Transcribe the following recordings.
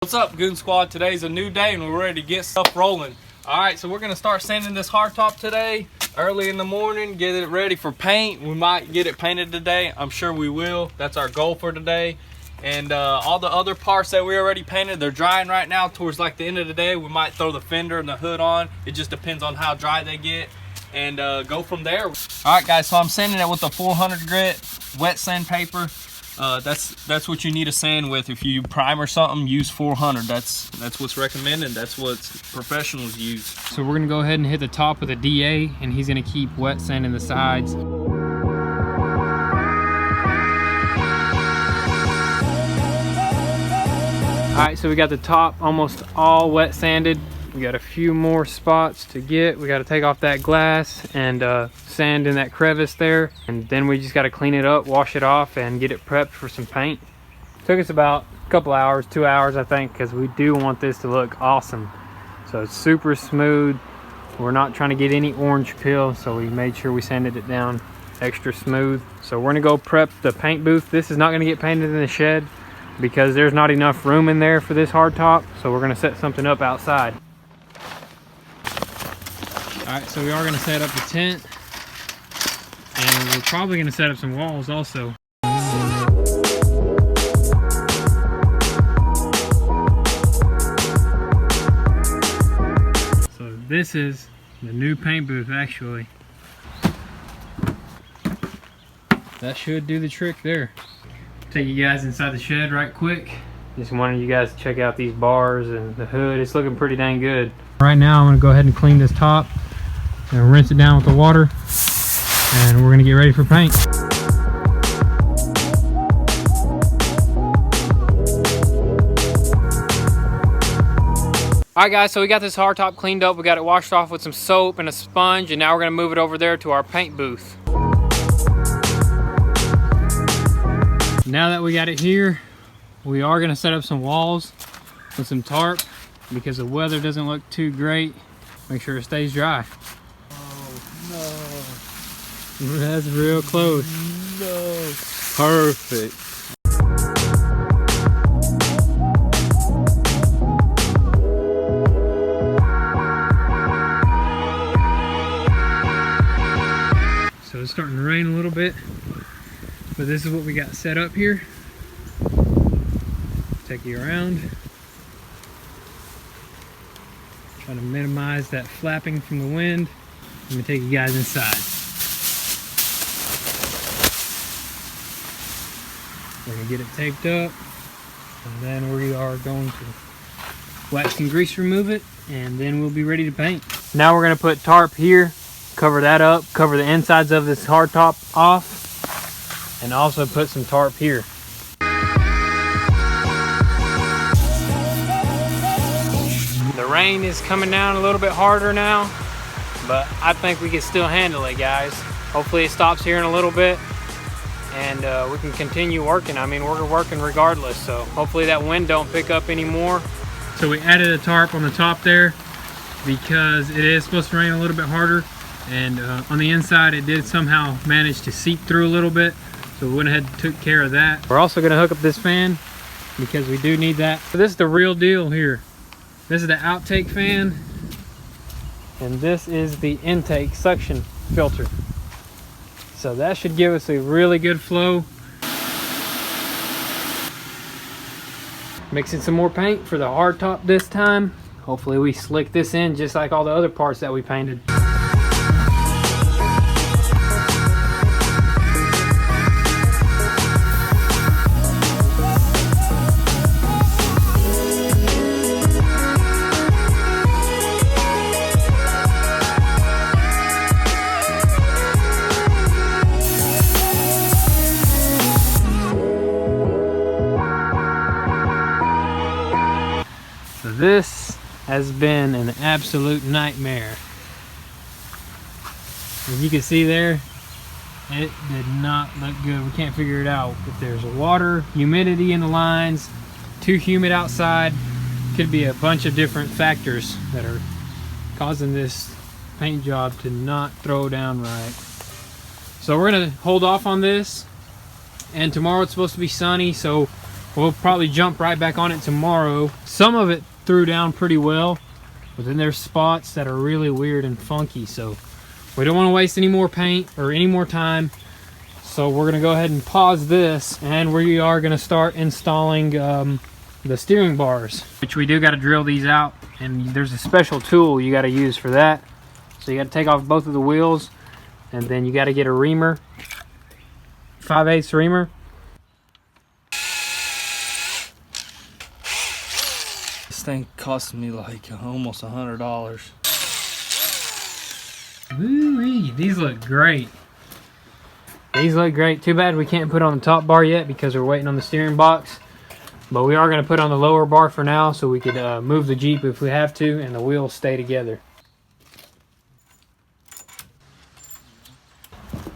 What's up, Goon Squad? Today's a new day and we're ready to get stuff rolling. Alright, so we're going to start sanding this hardtop today, early in the morning, get it ready for paint. We might get it painted today. I'm sure we will. That's our goal for today. And all the other parts that we already painted, they're drying right now. Towards like the end of the day, we might throw the fender and the hood on. It just depends on how dry they get, and go from there. Alright guys, so I'm sanding it with a 400 grit wet sandpaper. That's what you need to sand with. If you prime or something, use 400. That's what's recommended. That's what professionals use. So we're gonna go ahead and hit the top with a DA, and he's gonna keep wet sanding the sides. All right, so we got the top almost all wet sanded. We got a few more spots to get. We got to take off that glass and sand in that crevice there, and then we just got to clean it up, wash it off, and get it prepped for some paint. Took us about a couple hours, 2 hours I think, because we do want this to look awesome. So it's super smooth. We're not trying to get any orange peel, so we made sure we sanded it down extra smooth. So we're gonna go prep the paint booth. This is not gonna get painted in the shed because there's not enough room in there for this hardtop, so we're gonna set something up outside. All right, so we are gonna set up the tent, and we're probably gonna set up some walls also. So this is the new paint booth actually. That should do the trick there. Take you guys inside the shed right quick. Just wanted you guys to check out these bars and the hood. It's looking pretty dang good. Right now I'm gonna go ahead and clean this top and rinse it down with the water, and we're gonna get ready for paint. Alright guys, so we got this hardtop cleaned up. We got it washed off with some soap and a sponge, and now we're gonna move it over there to our paint booth. Now that we got it here, we are gonna set up some walls with some tarp because the weather doesn't look too great. Make sure it stays dry. No. That's real close. No. Perfect. So it's starting to rain a little bit, but this is what we got set up here. Take you around. Trying to minimize that flapping from the wind. I'm gonna take you guys inside. We're gonna get it taped up, and then we are going to wax and grease remove it, and then we'll be ready to paint. Now we're gonna put tarp here, cover that up, cover the insides of this hardtop off, and also put some tarp here. The rain is coming down a little bit harder now, but I think we can still handle it, guys. Hopefully it stops here in a little bit, and we can continue working. I mean, we're working regardless, so hopefully that wind don't pick up anymore. So we added a tarp on the top there because it is supposed to rain a little bit harder, and on the inside it did somehow manage to seep through a little bit, so we went ahead and took care of that. We're also going to hook up this fan because we do need that. So this is the real deal here. This is the outtake fan, and this is the intake suction filter. So that should give us a really good flow. Mixing some more paint for the hardtop this time. Hopefully we slick this in just like all the other parts that we painted. This has been an absolute nightmare. As you can see there, it did not look good. We can't figure it out. If there's water, humidity in the lines, too humid outside, could be a bunch of different factors that are causing this paint job to not throw down right. So we're gonna hold off on this, and tomorrow it's supposed to be sunny, so We'll probably jump right back on it tomorrow. Some of it threw down pretty well, but then there's spots that are really weird and funky, so we don't want to waste any more paint or any more time. So we're gonna go ahead and pause this, and we are gonna start installing the steering bars, which we do got to drill these out, and there's a special tool you got to use for that. So you got to take off both of the wheels, and then you got to get a reamer, 5/8 reamer. This thing cost me like almost $100. Woo-wee, these look great. These look great. Too bad we can't put on the top bar yet because we're waiting on the steering box. But we are going to put on the lower bar for now so we could move the Jeep if we have to, and the wheels stay together.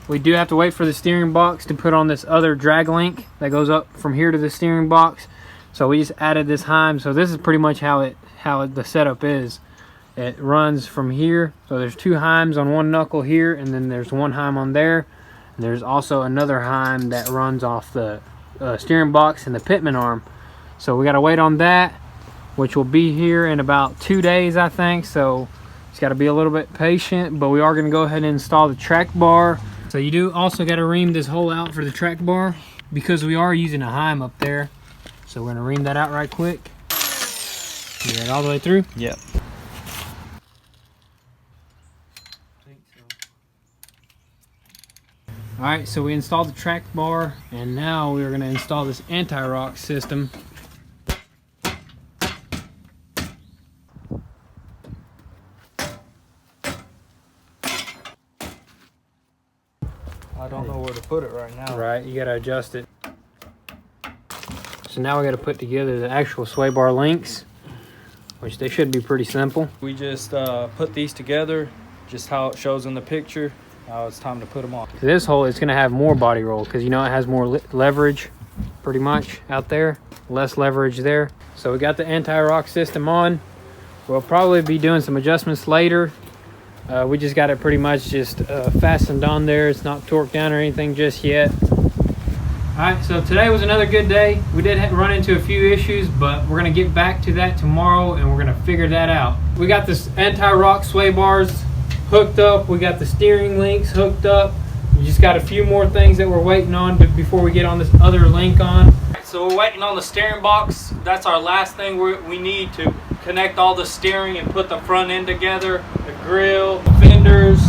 We do have to wait for the steering box to put on this other drag link that goes up from here to the steering box. So we just added this Heim. So this is pretty much how the setup is. It runs from here. So there's two Heims on one knuckle here, and then there's one Heim on there. And there's also another Heim that runs off the steering box and the pitman arm. So we got to wait on that, which will be here in about 2 days, I think. So it's got to be a little bit patient, but we are going to go ahead and install the track bar. So you do also got to ream this hole out for the track bar because we are using a Heim up there. So we're going to ream that out right quick. Get it all the way through? Yep. Alright, so we installed the track bar, and now we're going to install this anti-rock system. I don't know where to put it right now. Right, you got to adjust it. So now we got to put together the actual sway bar links, which they should be pretty simple. We just put these together, just how it shows in the picture. Now it's time to put them on. This hole is going to have more body roll because, you know, it has more leverage pretty much out there. Less leverage there. So we got the anti-rock system on. We'll probably be doing some adjustments later. We just got it pretty much just fastened on there. It's not torqued down or anything just yet. Alright, so today was another good day. We did run into a few issues, but we're going to get back to that tomorrow, and we're going to figure that out. We got this anti-rock sway bars hooked up. We got the steering links hooked up. We just got a few more things that we're waiting on before we get on this other link on. So we're waiting on the steering box. That's our last thing we need to connect all the steering and put the front end together, the grill, the fenders,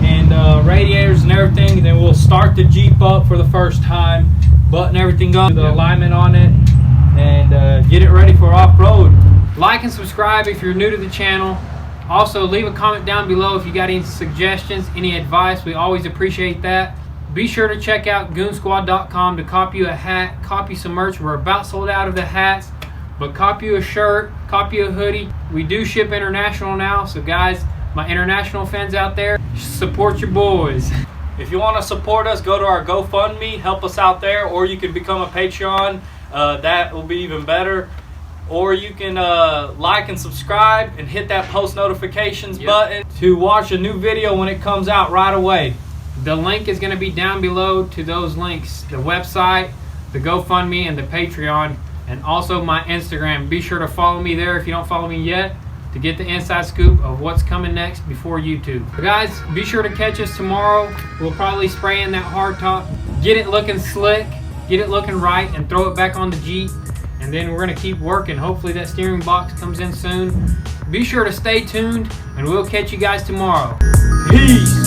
and radiators and everything. And then we'll start the Jeep up for the first time, button everything up, the alignment on it, and get it ready for off-road. Like and subscribe if you're new to the channel. Also, leave a comment down below if you got any suggestions, any advice. We always appreciate that. Be sure to check out goonsquad.com to copy you a hat, copy some merch. We're about sold out of the hats, but copy you a shirt, copy a hoodie. We do ship international now, so guys, my international fans out there, support your boys. If you want to support us, go to our GoFundMe, help us out there, or you can become a Patreon. That will be even better. Or you can like and subscribe and hit that post notifications button to watch a new video when it comes out right away. The link is going to be down below to those links. The website, the GoFundMe, and the Patreon, and also my Instagram. Be sure to follow me there if you don't follow me yet to get the inside scoop of what's coming next before YouTube. But guys, be sure to catch us tomorrow. We'll probably spray in that hard top, get it looking slick, get it looking right, and throw it back on the Jeep. And then we're going to keep working. Hopefully that steering box comes in soon. Be sure to stay tuned, and we'll catch you guys tomorrow. Peace!